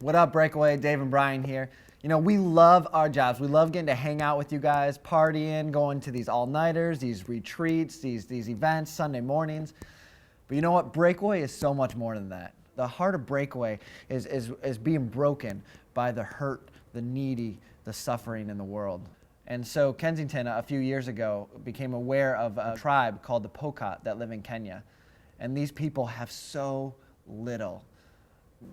What up, Breakaway? Dave and Brian here. You know, we love our jobs. We love getting to hang out with you guys, partying, going to these all-nighters, these retreats, these events, Sunday mornings. But you know what? Breakaway is so much more than that. The heart of Breakaway is being broken by the hurt, the needy, the suffering in the world. And so Kensington, a few years ago, became aware of a tribe called the Pokot that live in Kenya. And these people have so little.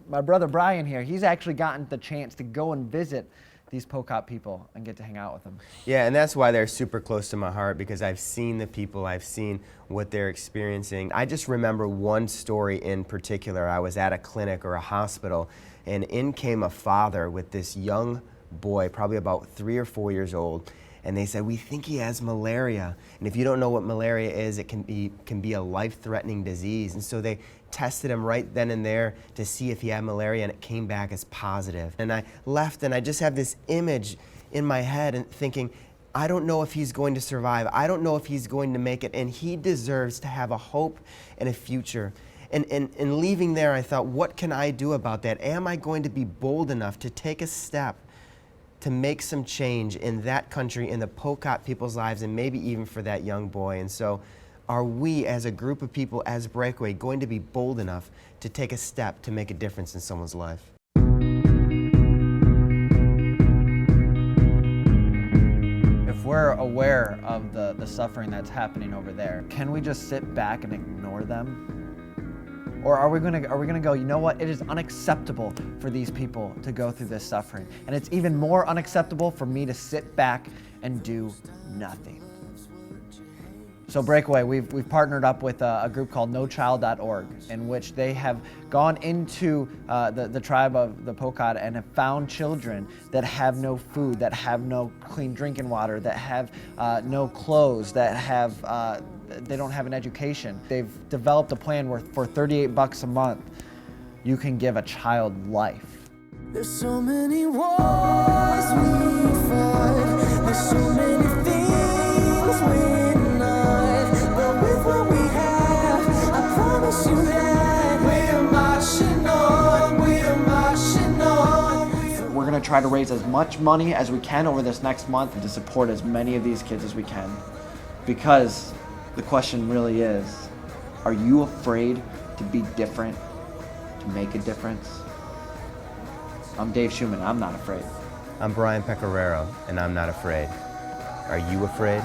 My brother Brian here, he's actually gotten the chance to go and visit these Pokot people and get to hang out with them. Yeah, and that's why they're super close to my heart, because I've seen the people, I've seen what they're experiencing. I just remember one story in particular. I was at a clinic or a hospital, and in came a father with this young boy, probably about 3 or 4 years old, and they said, "We think he has malaria." And if you don't know what malaria is, it can be a life-threatening disease. And so they tested him right then and there to see if he had malaria, and it came back as positive. And I left, and I just have this image in my head and thinking, I don't know if he's going to survive. I don't know if he's going to make it, and he deserves to have a hope and a future. And leaving there, I thought, what can I do about that? Am I going to be bold enough to take a step to make some change in that country, in the Pokot people's lives, and maybe even for that young boy? And so are we, as a group of people, as Breakaway, going to be bold enough to take a step to make a difference in someone's life? If we're aware of the suffering that's happening over there, can we just sit back and ignore them? Or are we gonna go, you know what, it is unacceptable for these people to go through this suffering. And it's even more unacceptable for me to sit back and do nothing. So Breakaway, we've partnered up with a group called NoChild.org, in which they have gone into the tribe of the Pokot and have found children that have no food, that have no clean drinking water, that have no clothes, that have they don't have an education. They've developed a plan where for $38 a month, you can give a child life. There's so many wars we fight. There's so many things we deny. But with what we have, I promise you that we're marching on. We're marching on. We're gonna try to raise as much money as we can over this next month and to support as many of these kids as we can. Because the question really is, are you afraid to be different, to make a difference? I'm Dave Schumann, I'm not afraid. I'm Brian Pecoraro, and I'm not afraid. Are you afraid?